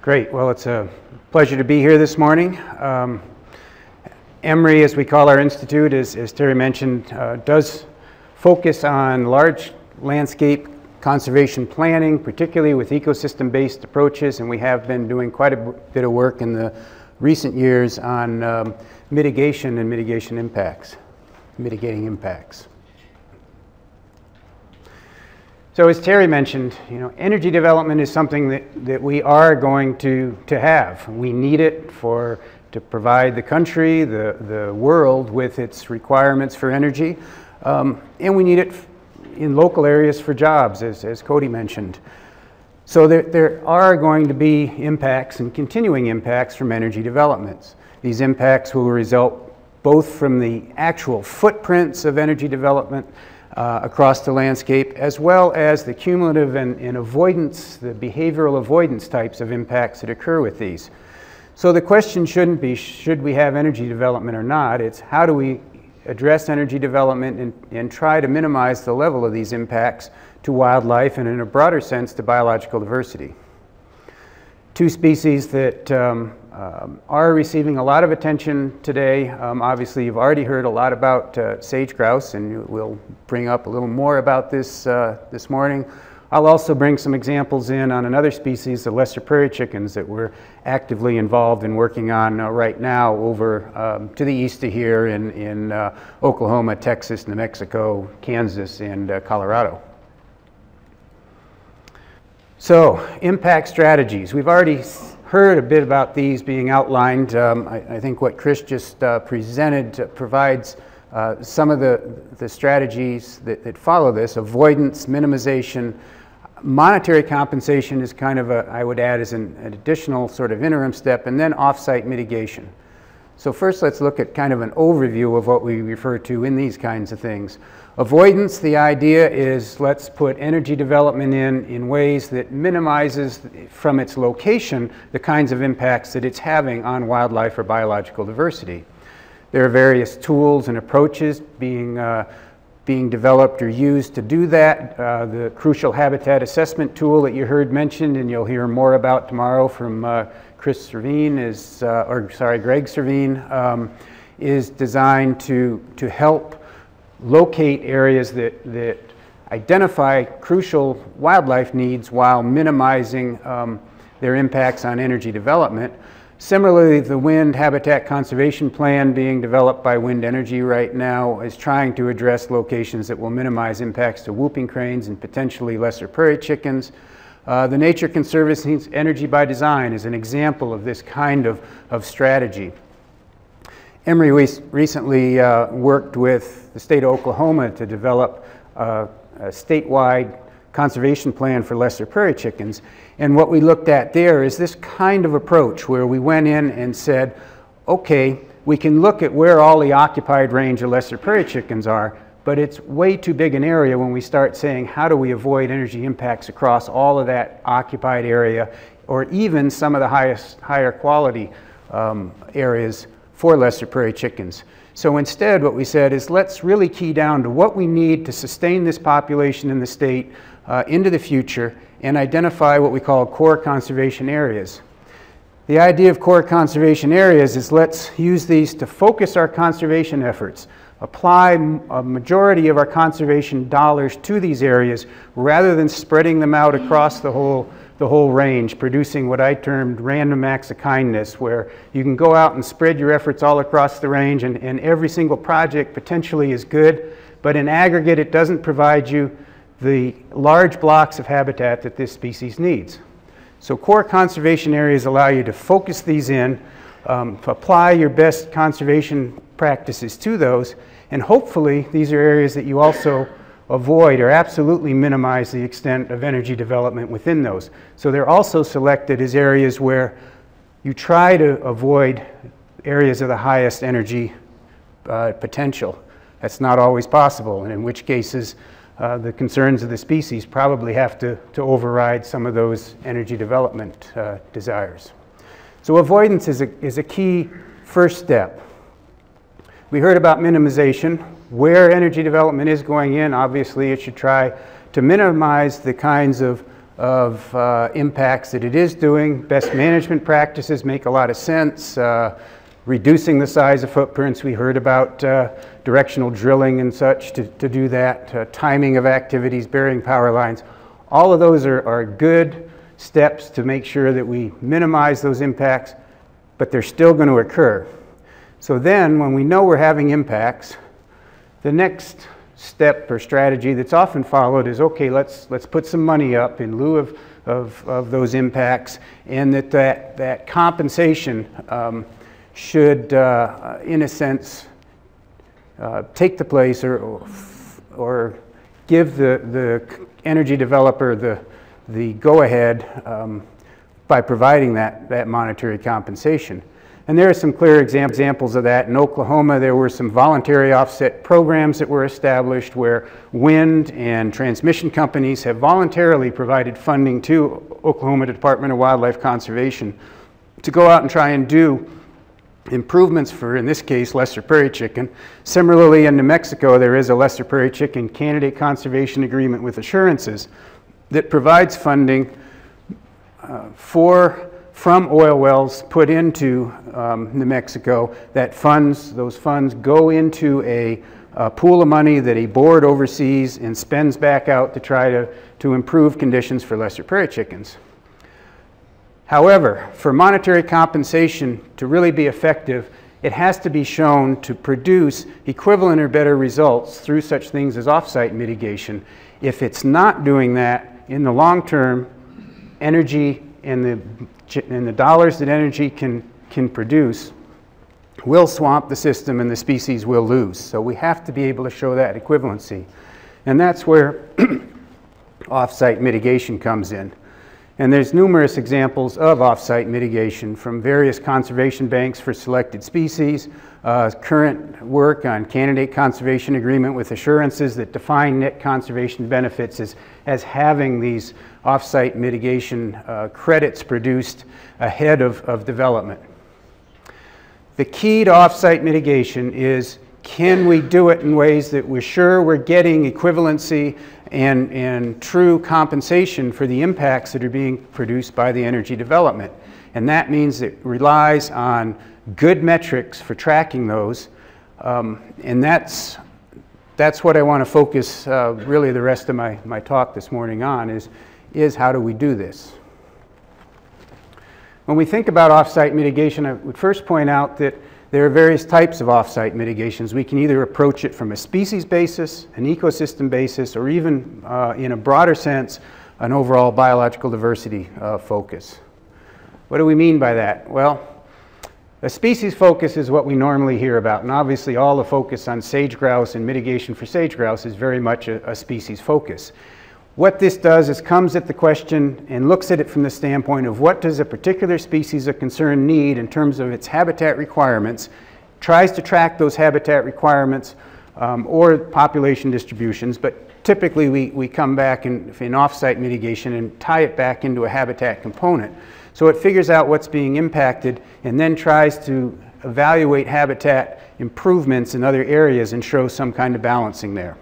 Great. Well, it's a pleasure to be here this morning. EMRI, as we call our institute, as Terry mentioned, does focus on large landscape conservation planning, particularly with ecosystem-based approaches, and we have been doing quite a bit of work in the recent years on mitigation and mitigating impacts. So as Terry mentioned, energy development is something that we are going to have. We need it to provide the country, the world with its requirements for energy, and we need it in local areas for jobs, as Cody mentioned. So there are going to be impacts and continuing impacts from energy developments. These impacts will result both from the actual footprints of energy development across the landscape, as well as the cumulative and avoidance, the behavioral avoidance types of impacts that occur with these. So the question shouldn't be, should we have energy development or not? It's how do we address energy development and try to minimize the level of these impacts to wildlife and, in a broader sense, to biological diversity. Two species that are receiving a lot of attention today. Obviously, you've already heard a lot about sage grouse, and we'll bring up a little more about this this morning. I'll also bring some examples in on another species, the lesser prairie chickens, that we're actively involved in working on right now over to the east of here in Oklahoma, Texas, New Mexico, Kansas, and Colorado. So, impact strategies. We've already heard a bit about these being outlined. I think what Chris just presented provides some of the strategies that follow this. Avoidance, minimization, monetary compensation is kind of I would add as an additional sort of interim step, and then off-site mitigation. So first let's look at kind of an overview of what we refer to in these kinds of things. Avoidance, the idea is let's put energy development in ways that minimizes from its location the kinds of impacts that it's having on wildlife or biological diversity. There are various tools and approaches being developed or used to do that. The crucial habitat assessment tool that you heard mentioned and you'll hear more about tomorrow from Greg Servine, is designed to help locate areas that identify crucial wildlife needs while minimizing their impacts on energy development. Similarly, the Wind Habitat Conservation Plan being developed by Wind Energy right now is trying to address locations that will minimize impacts to whooping cranes and potentially lesser prairie chickens. The Nature Conservancy's Energy by Design is an example of this kind of strategy. EMRI recently worked with the state of Oklahoma to develop a statewide conservation plan for lesser prairie chickens. And what we looked at there is this kind of approach where we went in and said, okay, we can look at where all the occupied range of lesser prairie chickens are, but it's way too big an area when we start saying how do we avoid energy impacts across all of that occupied area, or even some of the higher quality areas for lesser prairie chickens. So instead what we said is let's really key down to what we need to sustain this population in the state into the future and identify what we call core conservation areas. The idea of core conservation areas is let's use these to focus our conservation efforts, apply a majority of our conservation dollars to these areas rather than spreading them out across the whole range, producing what I termed random acts of kindness, where you can go out and spread your efforts all across the range and every single project potentially is good, but in aggregate it doesn't provide you the large blocks of habitat that this species needs. So core conservation areas allow you to focus these in, apply your best conservation practices to those, and hopefully these are areas that you also avoid or absolutely minimize the extent of energy development within those. So they're also selected as areas where you try to avoid areas of the highest energy potential. That's not always possible, and in which cases the concerns of the species probably have to override some of those energy development desires. So avoidance is a key first step. We heard about minimization. Where energy development is going in, obviously it should try to minimize the kinds of impacts that it is doing. Best management practices make a lot of sense. Reducing the size of footprints, we heard about directional drilling and such to do that, timing of activities, burying power lines. All of those are good steps to make sure that we minimize those impacts, but they're still going to occur. So then, when we know we're having impacts, the next step or strategy that's often followed is, okay, let's put some money up in lieu of those impacts, and that compensation should, in a sense, take the place or give the energy developer the go-ahead by providing that monetary compensation. And there are some clear examples of that. In Oklahoma, there were some voluntary offset programs that were established where wind and transmission companies have voluntarily provided funding to Oklahoma Department of Wildlife Conservation to go out and try and do improvements for, in this case, lesser prairie chicken. Similarly, in New Mexico, there is a lesser prairie chicken candidate conservation agreement with assurances that provides funding from oil wells put into New Mexico. Those funds go into a pool of money that a board oversees and spends back out to try to improve conditions for lesser prairie chickens. However, for monetary compensation to really be effective, it has to be shown to produce equivalent or better results through such things as off-site mitigation. If it's not doing that, in the long term, energy and the dollars that energy can produce will swamp the system and the species will lose. So we have to be able to show that equivalency. And that's where off-site mitigation comes in. And there's numerous examples of off-site mitigation from various conservation banks for selected species, current work on candidate conservation agreement with assurances that define net conservation benefits as having these off-site mitigation credits produced ahead of development. The key to off-site mitigation is, can we do it in ways that we're sure we're getting equivalency and true compensation for the impacts that are being produced by the energy development? And that means it relies on good metrics for tracking those. And that's what I want to focus really the rest of my talk this morning on, is how do we do this? When we think about off-site mitigation, I would first point out that there are various types of off-site mitigations. We can either approach it from a species basis, an ecosystem basis, or even in a broader sense, an overall biological diversity focus. What do we mean by that? Well, a species focus is what we normally hear about, and obviously all the focus on sage grouse and mitigation for sage grouse is very much a species focus. What this does is comes at the question and looks at it from the standpoint of what does a particular species of concern need in terms of its habitat requirements, tries to track those habitat requirements or population distributions, but typically we come back in off-site mitigation and tie it back into a habitat component. So it figures out what's being impacted and then tries to evaluate habitat improvements in other areas and show some kind of balancing there.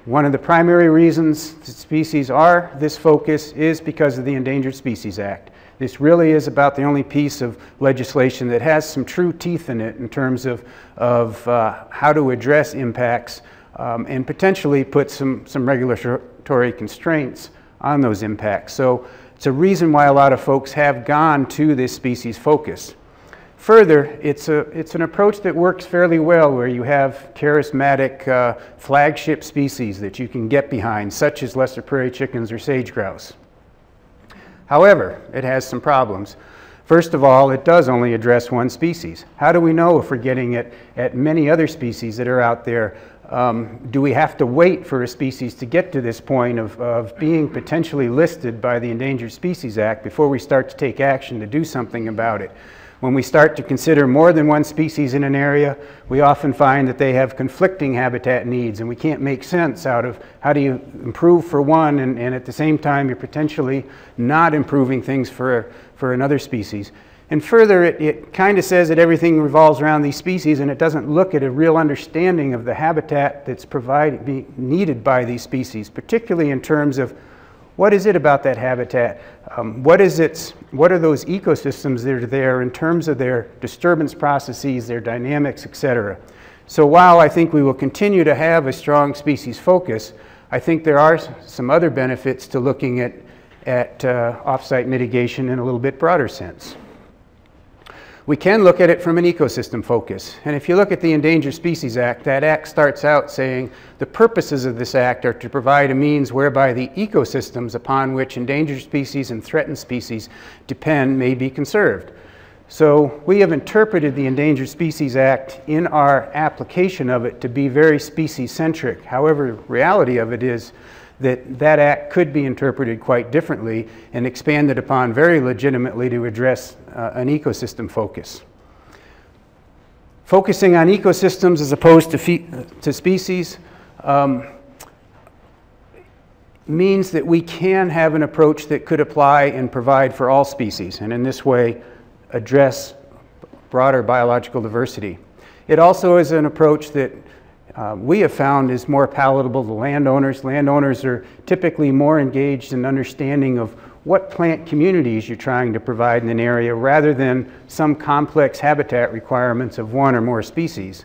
One of the primary reasons species are this focus is because of the Endangered Species Act. This really is about the only piece of legislation that has some true teeth in it in terms of how to address impacts and potentially put some regulatory constraints on those impacts. So it's a reason why a lot of folks have gone to this species focus. Further, it's an approach that works fairly well where you have charismatic flagship species that you can get behind, such as lesser prairie chickens or sage grouse. However, it has some problems. First of all, it does only address one species. How do we know if we're getting it at many other species that are out there? Do we have to wait for a species to get to this point of being potentially listed by the Endangered Species Act before we start to take action to do something about it? When we start to consider more than one species in an area, we often find that they have conflicting habitat needs, and we can't make sense out of how do you improve for one and at the same time you're potentially not improving things for another species. And further, it kind of says that everything revolves around these species, and it doesn't look at a real understanding of the habitat that's needed by these species, particularly in terms of What is it about that habitat? What are those ecosystems that are there in terms of their disturbance processes, their dynamics, etc.? So while I think we will continue to have a strong species focus, I think there are some other benefits to looking at off-site mitigation in a little bit broader sense. We can look at it from an ecosystem focus. And if you look at the Endangered Species Act, that act starts out saying the purposes of this act are to provide a means whereby the ecosystems upon which endangered species and threatened species depend may be conserved. So we have interpreted the Endangered Species Act in our application of it to be very species-centric. However, the reality of it is that that act could be interpreted quite differently and expanded upon very legitimately to address an ecosystem focus. Focusing on ecosystems as opposed to species means that we can have an approach that could apply and provide for all species, and in this way address broader biological diversity. It also is an approach that we have found is more palatable to landowners. Landowners are typically more engaged in understanding of what plant communities you're trying to provide in an area rather than some complex habitat requirements of one or more species.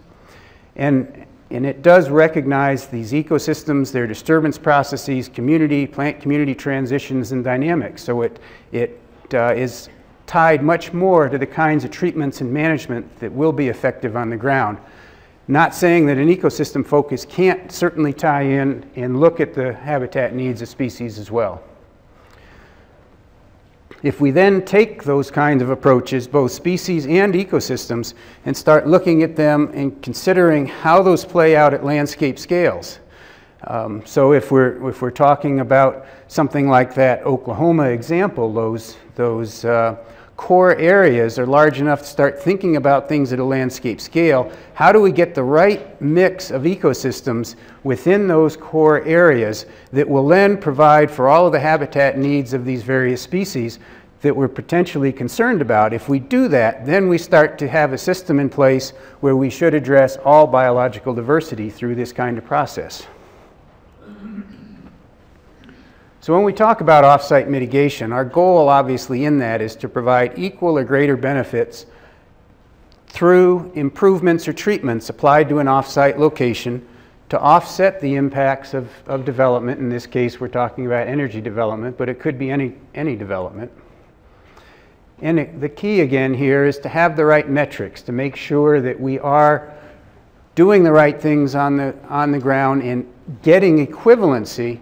And it does recognize these ecosystems, their disturbance processes, plant community transitions and dynamics. So it is tied much more to the kinds of treatments and management that will be effective on the ground. Not saying that an ecosystem focus can't certainly tie in and look at the habitat needs of species as well. If we then take those kinds of approaches, both species and ecosystems, and start looking at them and considering how those play out at landscape scales. So if we're talking about something like that Oklahoma example, those core areas are large enough to start thinking about things at a landscape scale. How do we get the right mix of ecosystems within those core areas that will then provide for all of the habitat needs of these various species that we're potentially concerned about? If we do that, then we start to have a system in place where we should address all biological diversity through this kind of process. So when we talk about off-site mitigation, our goal obviously in that is to provide equal or greater benefits through improvements or treatments applied to an off-site location to offset the impacts of development. In this case, we're talking about energy development, but it could be any development. And the key again here is to have the right metrics to make sure that we are doing the right things on the ground and getting equivalency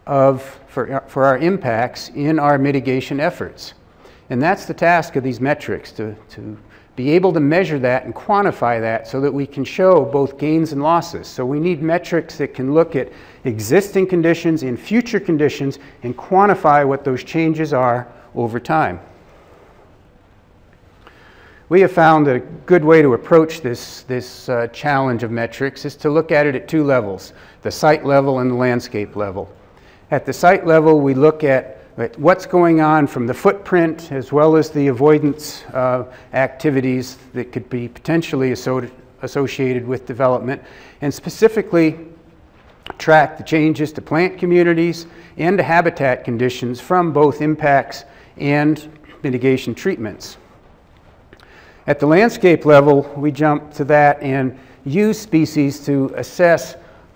for our impacts in our mitigation efforts. And that's the task of these metrics, to be able to measure that and quantify that so that we can show both gains and losses. So we need metrics that can look at existing conditions and future conditions and quantify what those changes are over time. We have found that a good way to approach this challenge of metrics is to look at it at two levels, the site level and the landscape level. At the site level, we look at what's going on from the footprint as well as the avoidance activities that could be potentially associated with development, and specifically track the changes to plant communities and to habitat conditions from both impacts and mitigation treatments. At the landscape level, we jump to that and use species to assess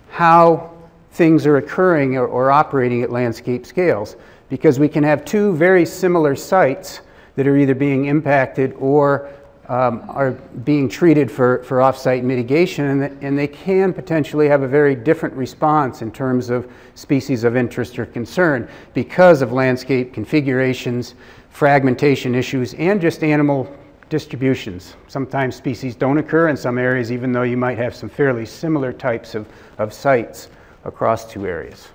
how things are occurring or operating at landscape scales, because we can have two very similar sites that are either being impacted or are being treated for off-site mitigation, and they can potentially have a very different response in terms of species of interest or concern because of landscape configurations, fragmentation issues, and just animal distributions. Sometimes species don't occur in some areas, even though you might have some fairly similar types of sites across two areas.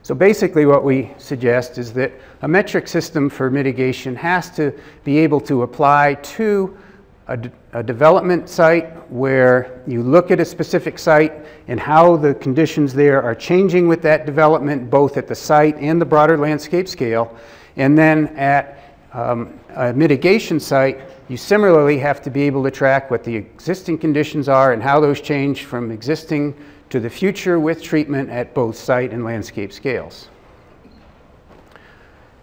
So basically what we suggest is that a metric system for mitigation has to be able to apply to a development site where you look at a specific site and how the conditions there are changing with that development, both at the site and the broader landscape scale. And then at a mitigation site, you similarly have to be able to track what the existing conditions are and how those change from existing to the future with treatment at both site and landscape scales.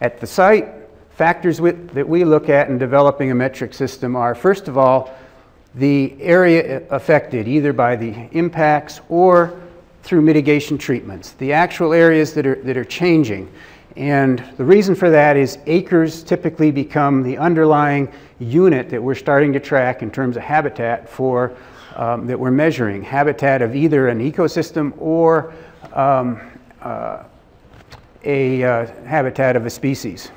At the site, factors that we look at in developing a metric system are, first of all, the area affected either by the impacts or through mitigation treatments, the actual areas that are changing. And the reason for that is acres typically become the underlying unit that we're starting to track in terms of habitat for that we're measuring, habitat of either an ecosystem or a habitat of a species.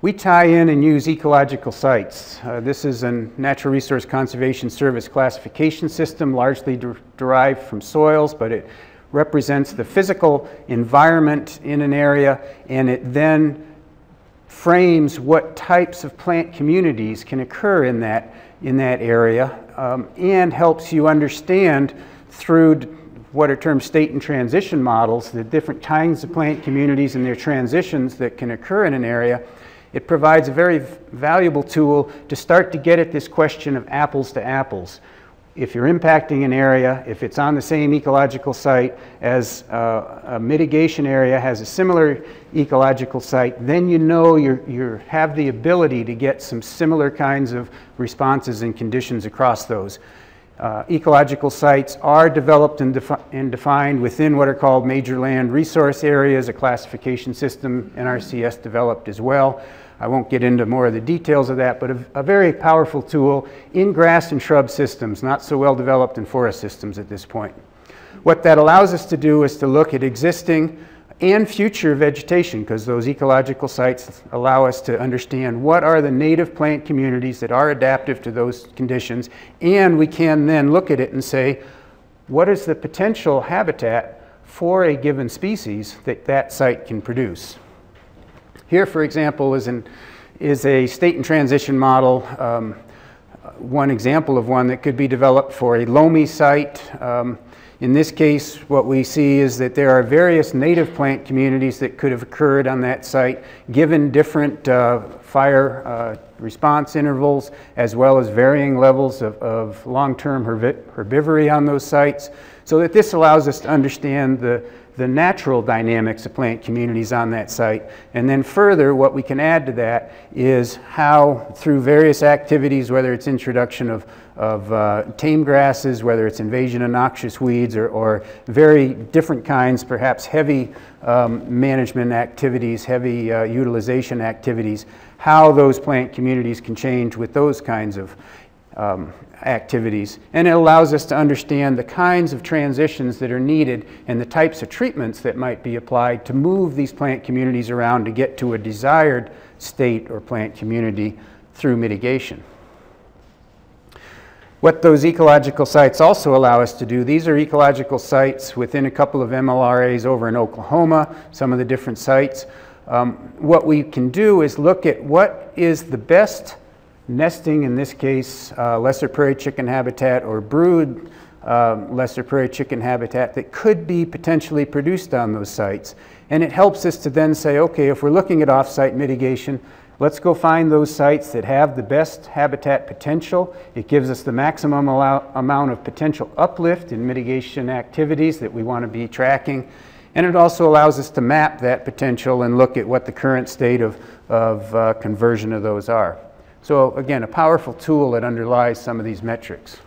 We tie in and use ecological sites. This is a Natural Resource Conservation Service classification system, largely derived from soils, but it represents the physical environment in an area, and it then frames what types of plant communities can occur in that area, and helps you understand through what are termed state and transition models, the different kinds of plant communities and their transitions that can occur in an area. It provides a very valuable tool to start to get at this question of apples to apples. If you're impacting an area, if it's on the same ecological site as a mitigation area has a similar ecological site, then you know you have the ability to get some similar kinds of responses and conditions across those. Ecological sites are developed and defined within what are called major land resource areas, a classification system NRCS developed as well. I won't get into more of the details of that, but a very powerful tool in grass and shrub systems, not so well developed in forest systems at this point. What that allows us to do is to look at existing and future vegetation, because those ecological sites allow us to understand what are the native plant communities that are adaptive to those conditions, and we can then look at it and say, what is the potential habitat for a given species that that site can produce? Here, for example, is a state and transition model, one example of one that could be developed for a loamy site. In this case, what we see is that there are various native plant communities that could have occurred on that site, given different fire response intervals, as well as varying levels of long-term herbivory on those sites, so that this allows us to understand the natural dynamics of plant communities on that site. And then further, what we can add to that is how, through various activities, whether it's introduction of tame grasses, whether it's invasion of noxious weeds, or very different kinds, perhaps heavy management activities, heavy utilization activities, how those plant communities can change with those kinds of activities. And it allows us to understand the kinds of transitions that are needed and the types of treatments that might be applied to move these plant communities around to get to a desired state or plant community through mitigation. What those ecological sites also allow us to do, these are ecological sites within a couple of MLRAs over in Oklahoma, some of the different sites. What we can do is look at what is the best nesting, in this case, lesser prairie chicken habitat or brood lesser prairie chicken habitat that could be potentially produced on those sites. And it helps us to then say, okay, if we're looking at off-site mitigation, let's go find those sites that have the best habitat potential. It gives us the maximum amount of potential uplift in mitigation activities that we want to be tracking. And it also allows us to map that potential and look at what the current state of conversion of those are. So again, a powerful tool that underlies some of these metrics.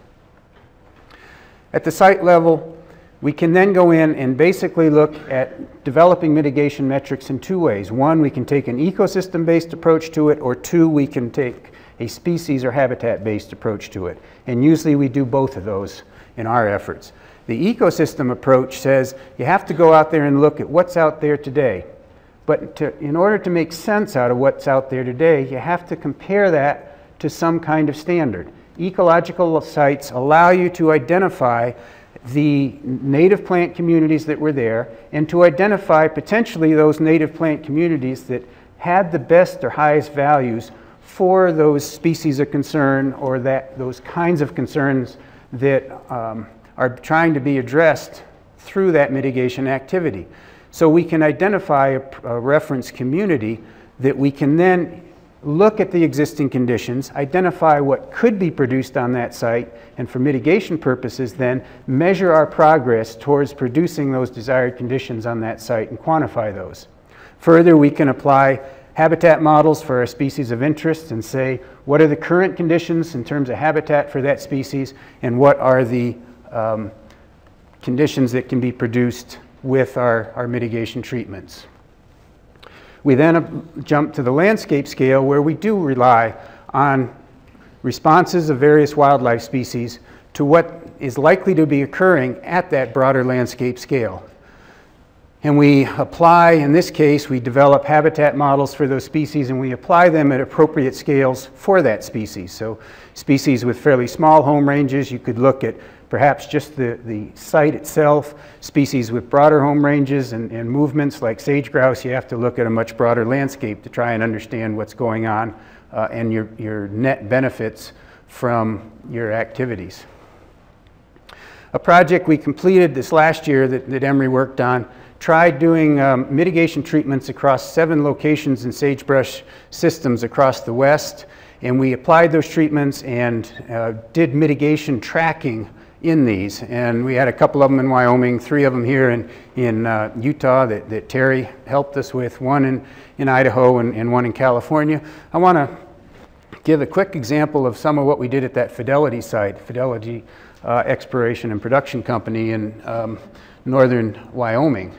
At the site level, we can then go in and basically look at developing mitigation metrics in two ways. One, we can take an ecosystem-based approach to it, or two, we can take a species or habitat-based approach to it. And usually we do both of those in our efforts. The ecosystem approach says you have to go out there and look at what's out there today. But in order to make sense out of what's out there today, you have to compare that to some kind of standard. Ecological sites allow you to identify the native plant communities that were there and to identify potentially those native plant communities that had the best or highest values for those species of concern, or those kinds of concerns that are trying to be addressed through that mitigation activity. So we can identify a reference community that we can then look at the existing conditions, identify what could be produced on that site, and for mitigation purposes then measure our progress towards producing those desired conditions on that site and quantify those. Further, we can apply habitat models for our species of interest and say, what are the current conditions in terms of habitat for that species, and what are the conditions that can be produced with our mitigation treatments. We then jump to the landscape scale, where we do rely on responses of various wildlife species to what is likely to be occurring at that broader landscape scale. And we apply, in this case, we develop habitat models for those species, and we apply them at appropriate scales for that species. So species with fairly small home ranges, you could look at perhaps just the site itself. Species with broader home ranges and movements like sage grouse, you have to look at a much broader landscape to try and understand what's going on and your net benefits from your activities. A project we completed this last year that Emory worked on tried doing mitigation treatments across 7 locations in sagebrush systems across the West, and we applied those treatments and did mitigation tracking in these. And we had a couple of them in Wyoming, 3 of them here in Utah that Terry helped us with, 1 in Idaho and 1 in California. I want to give a quick example of some of what we did at that Fidelity site, Fidelity Exploration and Production Company in northern Wyoming.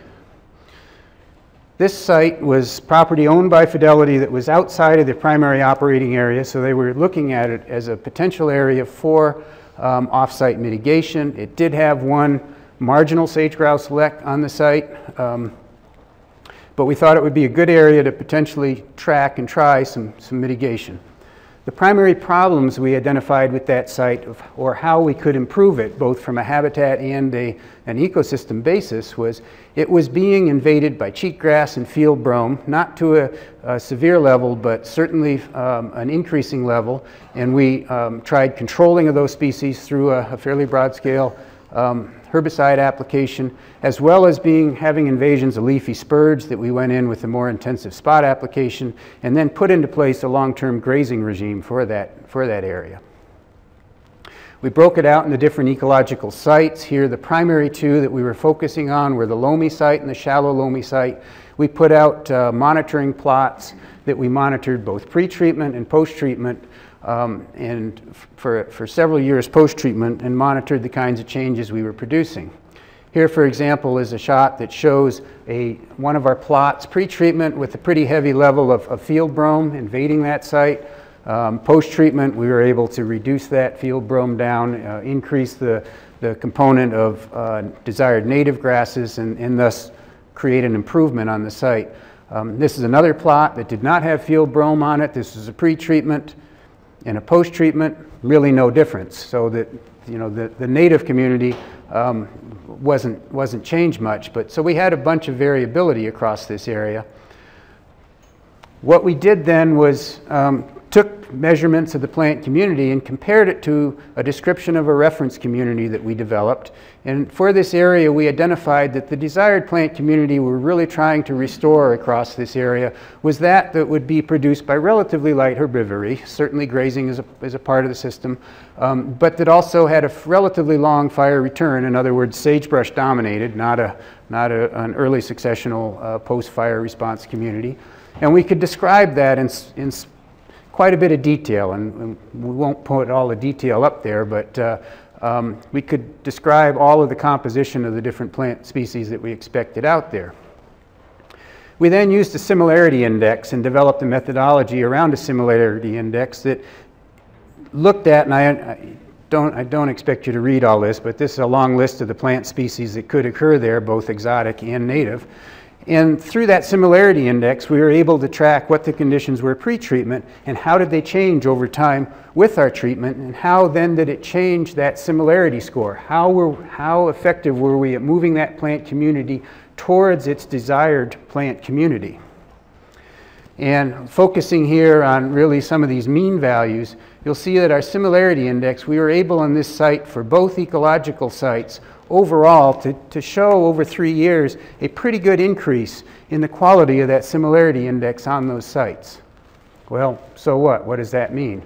This site was property owned by Fidelity that was outside of the primary operating area, so they were looking at it as a potential area for off-site mitigation. It did have 1 marginal sage-grouse lek on the site, but we thought it would be a good area to potentially track and try some mitigation. The primary problems we identified with that site, or how we could improve it, both from a habitat and an ecosystem basis, was it was being invaded by cheatgrass and field brome, not to a severe level, but certainly an increasing level. And we tried controlling of those species through a fairly broad-scale herbicide application, as well as having invasions of leafy spurge that we went in with a more intensive spot application, and then put into place a long-term grazing regime for that area. We broke it out into different ecological sites. Here, the primary 2 that we were focusing on were the loamy site and the shallow loamy site. We put out monitoring plots that we monitored both pre-treatment and post-treatment, and for several years post-treatment, and monitored the kinds of changes we were producing. Here, for example, is a shot that shows one of our plots pre-treatment with a pretty heavy level of field brome invading that site. Post-treatment, we were able to reduce that field brome down, increase the component of desired native grasses, and thus create an improvement on the site. This is another plot that did not have field brome on it. This is a pre-treatment. In a post-treatment, really no difference. So that, you know, the native community wasn't changed much, but so we had a bunch of variability across this area. What we did then was took measurements of the plant community and compared it to a description of a reference community that we developed. And for this area, we identified that the desired plant community we're really trying to restore across this area was that would be produced by relatively light herbivory. Certainly grazing is a part of the system, but that also had a relatively long fire return. In other words, sagebrush dominated, not an early successional post-fire response community. And we could describe that in quite a bit of detail, and we won't put all the detail up there, but we could describe all of the composition of the different plant species that we expected out there. We then used a similarity index and developed a methodology around a similarity index that looked at, and I don't expect you to read all this, but this is a long list of the plant species that could occur there, both exotic and native. And through that similarity index, we were able to track what the conditions were pre-treatment and how did they change over time with our treatment, and how then did it change that similarity score. How effective were we at moving that plant community towards its desired plant community? And focusing here on really some of these mean values, you'll see that our similarity index, we were able on this site for both ecological sites overall to show over 3 years a pretty good increase in the quality of that similarity index on those sites. Well, so what? What does that mean?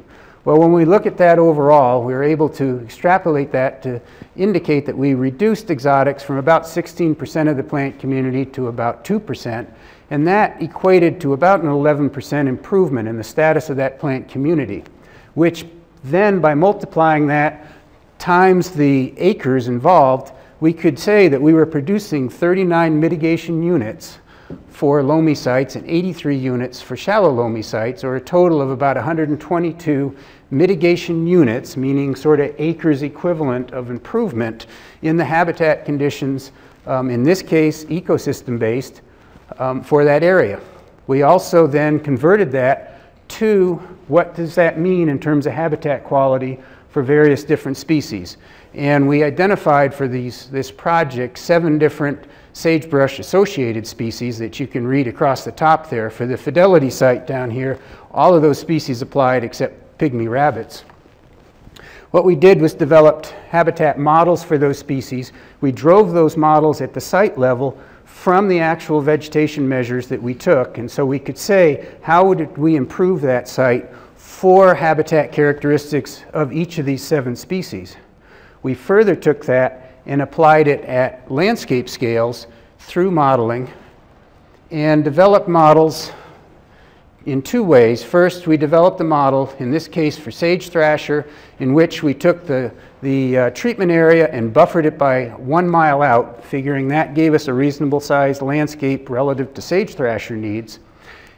Well, when we look at that overall, we were able to extrapolate that to indicate that we reduced exotics from about 16% of the plant community to about 2%, and that equated to about an 11% improvement in the status of that plant community, which then, by multiplying that times the acres involved, we could say that we were producing 39 mitigation units for loamy sites and 83 units for shallow loamy sites, or a total of about 122 mitigation units, meaning sort of acres equivalent of improvement in the habitat conditions, in this case ecosystem-based, for that area. We also then converted that to what does that mean in terms of habitat quality for various different species. And we identified for this project 7 different sagebrush associated species that you can read across the top there. For the Fidelity site down here, all of those species applied except pygmy rabbits. What we did was developed habitat models for those species. We drove those models at the site level from the actual vegetation measures that we took, and so we could say, how would we improve that site for habitat characteristics of each of these 7 species? We further took that and applied it at landscape scales through modeling and developed models in 2 ways. First, we developed a model, in this case for sage thrasher, in which we took the treatment area and buffered it by 1 mile out, figuring that gave us a reasonable sized landscape relative to sage thrasher needs.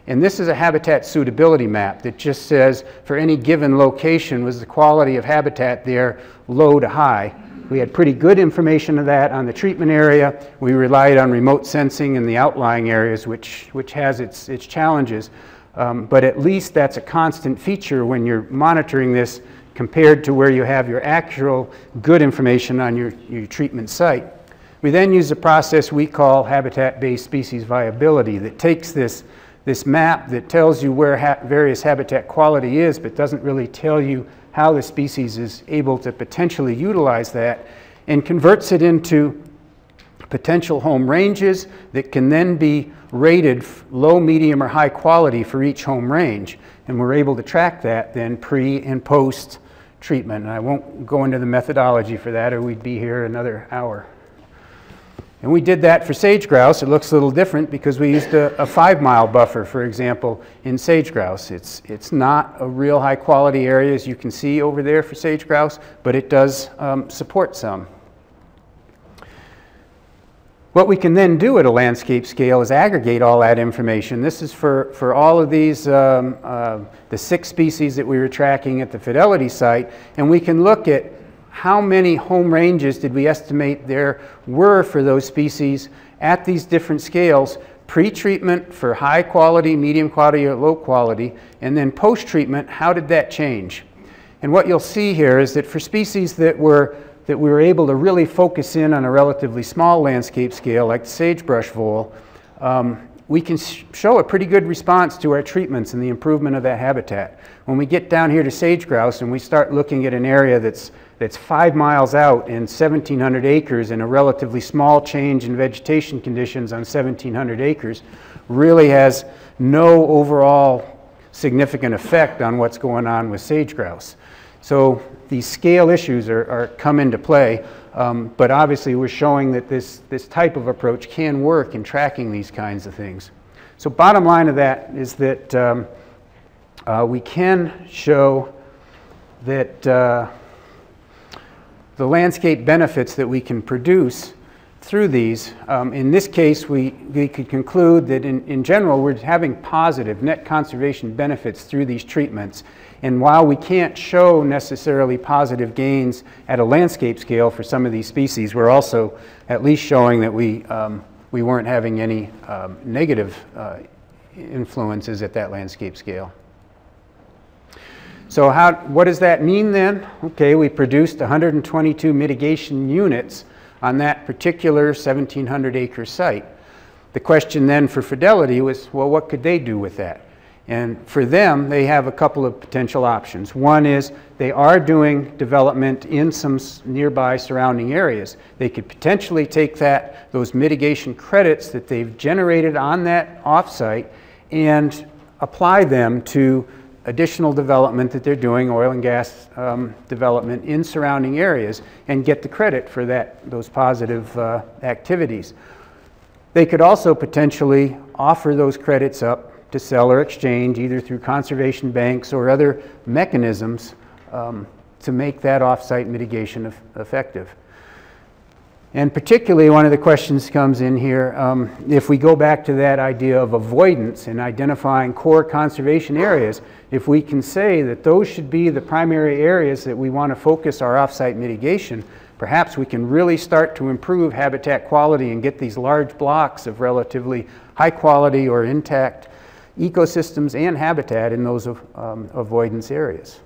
And this is a habitat suitability map that just says for any given location was the quality of habitat there low to high. We had pretty good information of that on the treatment area. We relied on remote sensing in the outlying areas, which has its challenges. But at least that's a constant feature when you're monitoring this compared to where you have your actual good information on your treatment site. We then use a process we call habitat-based species viability that takes this map that tells you where various habitat quality is, but doesn't really tell you how the species is able to potentially utilize that, and converts it into potential home ranges that can then be rated low, medium, or high quality for each home range. And we're able to track that then pre and post treatment. And I won't go into the methodology for that or we'd be here another hour. And we did that for sage grouse. It looks a little different because we used a 5-mile buffer, for example, in sage grouse. It's not a real high quality area, as you can see over there for sage grouse, but it does support some. What we can then do at a landscape scale is aggregate all that information. This is for all of these, the 6 species that we were tracking at the Fidelity site, and we can look at how many home ranges did we estimate there were for those species at these different scales, pre-treatment for high quality, medium quality, or low quality, and then post-treatment, how did that change? And what you'll see here is that for species that we were able to really focus in on a relatively small landscape scale, like the sagebrush vole, we can show a pretty good response to our treatments and the improvement of that habitat. When we get down here to sage grouse and we start looking at an area that's 5 miles out and 1,700 acres and a relatively small change in vegetation conditions on 1,700 acres, really has no overall significant effect on what's going on with sage grouse. So these scale issues come into play, but obviously we're showing that this type of approach can work in tracking these kinds of things. So bottom line of that is that we can show that the landscape benefits that we can produce through these, in this case we could conclude that in general we're having positive net conservation benefits through these treatments. And while we can't show necessarily positive gains at a landscape scale for some of these species, we're also at least showing that we weren't having any negative influences at that landscape scale. So what does that mean then? Okay, we produced 122 mitigation units on that particular 1,700 acre site. The question then for Fidelity was, well, what could they do with that? And for them, they have a couple of potential options. One is they are doing development in some nearby surrounding areas. They could potentially take those mitigation credits that they've generated on that offsite and apply them to additional development that they're doing, oil and gas development in surrounding areas, and get the credit for those positive activities. They could also potentially offer those credits up to sell or exchange, either through conservation banks or other mechanisms to make that off-site mitigation effective. And particularly, one of the questions comes in here, if we go back to that idea of avoidance and identifying core conservation areas, if we can say that those should be the primary areas that we want to focus our off-site mitigation, perhaps we can really start to improve habitat quality and get these large blocks of relatively high quality or intact ecosystems and habitat in those avoidance areas.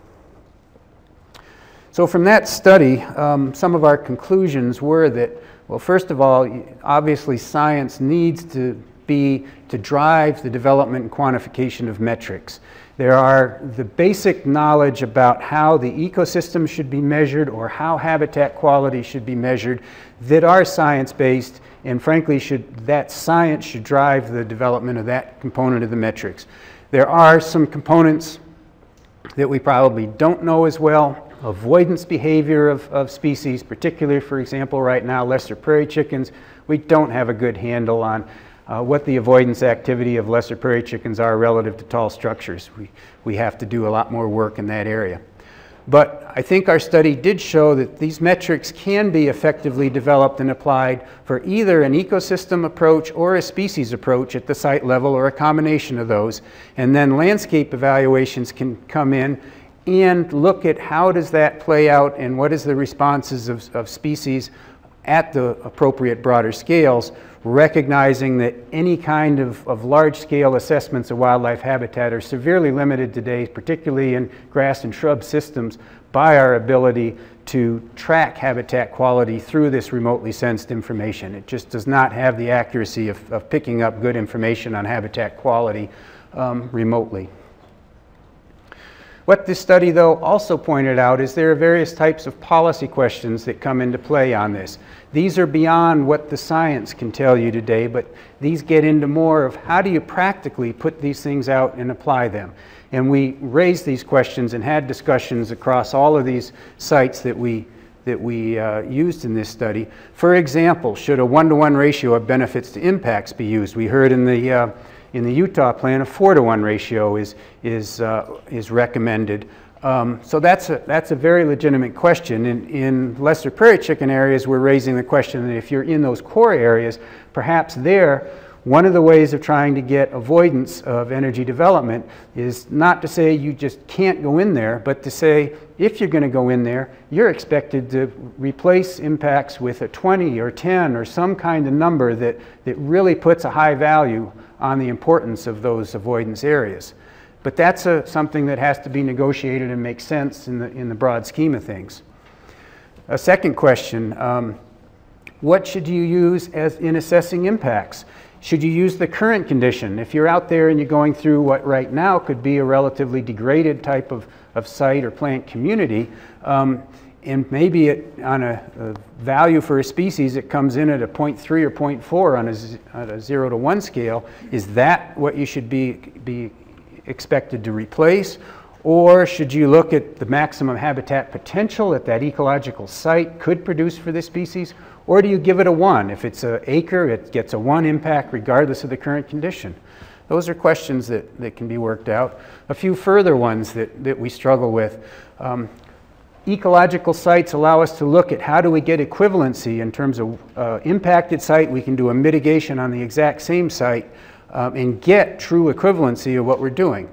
So from that study, some of our conclusions were that, well, first of all, obviously science needs to drive the development and quantification of metrics. There are the basic knowledge about how the ecosystem should be measured or how habitat quality should be measured that are science-based, and frankly, that science should drive the development of that component of the metrics. There are some components that we probably don't know as well. Avoidance behavior of species, particularly, for example, right now, lesser prairie chickens. We don't have a good handle on what the avoidance activity of lesser prairie chickens are relative to tall structures. We have to do a lot more work in that area. But I think our study did show that these metrics can be effectively developed and applied for either an ecosystem approach or a species approach at the site level, or a combination of those. And then landscape evaluations can come in and look at how does that play out and what is the responses of species at the appropriate broader scales, recognizing that any kind of large-scale assessments of wildlife habitat are severely limited today, particularly in grass and shrub systems, by our ability to track habitat quality through this remotely sensed information. It just does not have the accuracy of picking up good information on habitat quality remotely. What this study, though, also pointed out is there are various types of policy questions that come into play on this. These are beyond what the science can tell you today, but these get into more of how do you practically put these things out and apply them. And we raised these questions and had discussions across all of these sites that we used in this study. For example, should a 1-to-1 ratio of benefits to impacts be used? We heard in the Utah plan, a 4-to-1 ratio is recommended. So that's a very legitimate question. In lesser prairie chicken areas, we're raising the question that if you're in those core areas, perhaps there, one of the ways of trying to get avoidance of energy development is not to say you just can't go in there, but to say if you're going to go in there, you're expected to replace impacts with a 20 or 10 or some kind of number that really puts a high value on the importance of those avoidance areas. But that's something that has to be negotiated and make sense in the broad scheme of things. A second question, what should you use in assessing impacts? Should you use the current condition? If you're out there and you're going through what right now could be a relatively degraded type of site or plant community, and maybe on a value for a species, it comes in at a 0.3 or 0.4 on a 0 to 1 scale. Is that what you should be expected to replace? Or should you look at the maximum habitat potential that ecological site could produce for this species? Or do you give it a 1? If it's an acre, it gets a 1 impact regardless of the current condition. Those are questions that can be worked out. A few further ones that we struggle with. Ecological sites allow us to look at how do we get equivalency in terms of impacted site. We can do a mitigation on the exact same site and get true equivalency of what we're doing.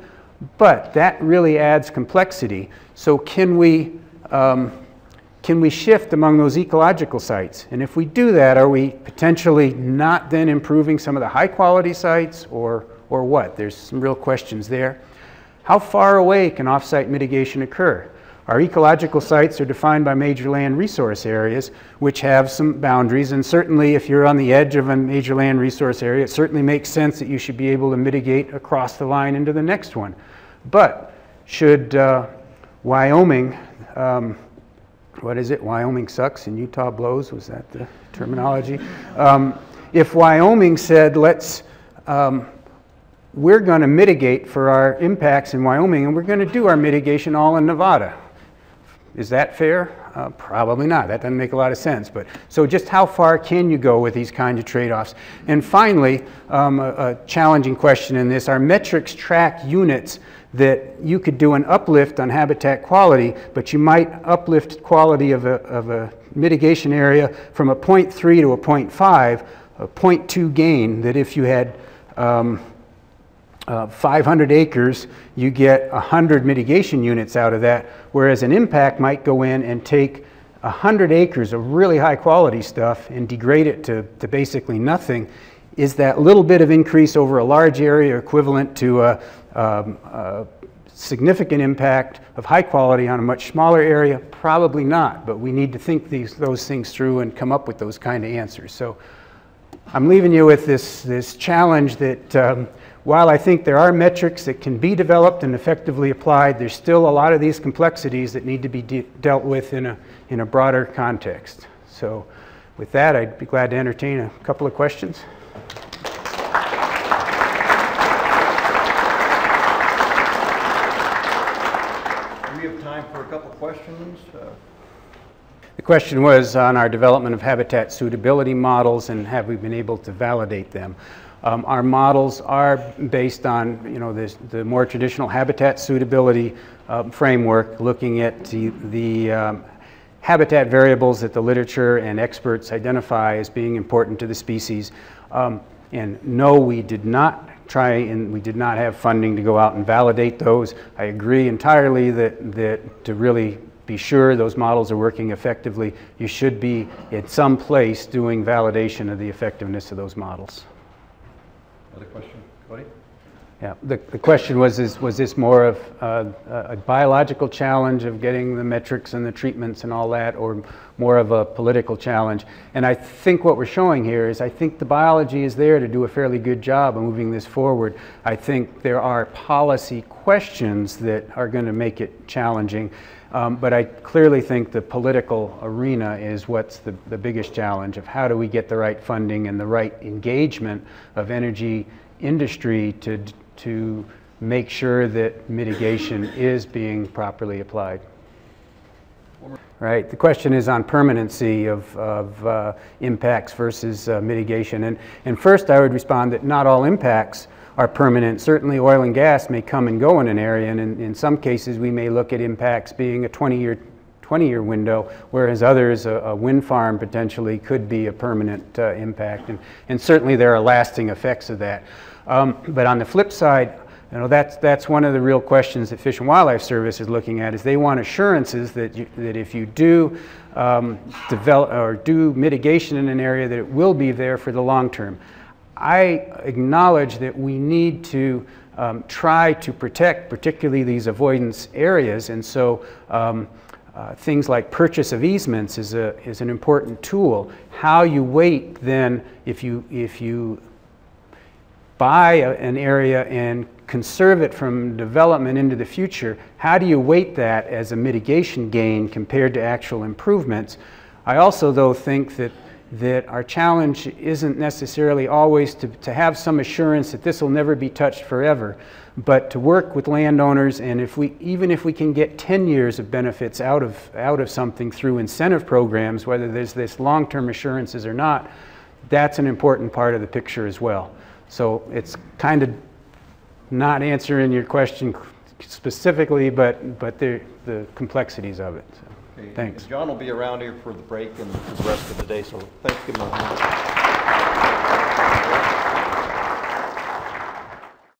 But that really adds complexity. So can we shift among those ecological sites? And if we do that, are we potentially not then improving some of the high quality sites, or what? There's some real questions there. How far away can off-site mitigation occur? Our ecological sites are defined by major land resource areas, which have some boundaries, and certainly if you're on the edge of a major land resource area, it certainly makes sense that you should be able to mitigate across the line into the next one. But should Wyoming, what is it? Wyoming sucks and Utah blows, was that the terminology? If Wyoming said, let's we're going to mitigate for our impacts in Wyoming, and we're going to do our mitigation all in Nevada. Is that fair? Probably not. That doesn't make a lot of sense. But so just how far can you go with these kinds of trade-offs? And finally, a challenging question in this, are metrics track units that you could do an uplift on habitat quality, but you might uplift quality of a mitigation area from a 0.3 to a 0.5, a 0.2 gain, that if you had 500 acres, you get 100 mitigation units out of that, whereas an impact might go in and take 100 acres of really high quality stuff and degrade it to basically nothing. Is that little bit of increase over a large area equivalent to a significant impact of high quality on a much smaller area? Probably not, but we need to think those things through and come up with those kind of answers. So I'm leaving you with this challenge that while I think there are metrics that can be developed and effectively applied, there's still a lot of these complexities that need to be dealt with in a broader context. So with that, I'd be glad to entertain a couple of questions. We have time for a couple of questions. The question was on our development of habitat suitability models and have we been able to validate them. Our models are based on, the more traditional habitat suitability framework, looking at the habitat variables that the literature and experts identify as being important to the species. And no, we did not try and we did not have funding to go out and validate those. I agree entirely that to really be sure those models are working effectively, you should be at some place doing validation of the effectiveness of those models. Other question, Cody? Yeah, the question was this more of a biological challenge of getting the metrics and the treatments and all that, or more of a political challenge? And I think what we're showing here is I think the biology is there to do a fairly good job of moving this forward. I think there are policy questions that are going to make it challenging, but I clearly think the political arena is what's the biggest challenge of how do we get the right funding and the right engagement of energy industry to make sure that mitigation is being properly applied. Right, the question is on permanency of impacts versus mitigation. And first I would respond that not all impacts are permanent. Certainly oil and gas may come and go in an area, and in some cases we may look at impacts being a 20-year window, whereas others, a wind farm potentially could be a permanent impact. And certainly there are lasting effects of that. But on the flip side, that's one of the real questions that Fish and Wildlife Service is looking at, is they want assurances that if you do develop or do mitigation in an area, that it will be there for the long term. I acknowledge that we need to try to protect particularly these avoidance areas, and so things like purchase of easements is an important tool. How you weight then, if you buy an area and conserve it from development into the future, how do you weight that as a mitigation gain compared to actual improvements? I also, though, think that our challenge isn't necessarily always to have some assurance that this will never be touched forever, but to work with landowners, and even if we can get 10 years of benefits out of something through incentive programs, whether there's this long-term assurances or not, that's an important part of the picture as well. So it's kind of not answering your question specifically, but the complexities of it. So, okay. Thanks. John will be around here for the break and for the rest of the day, so thanks. Good morning.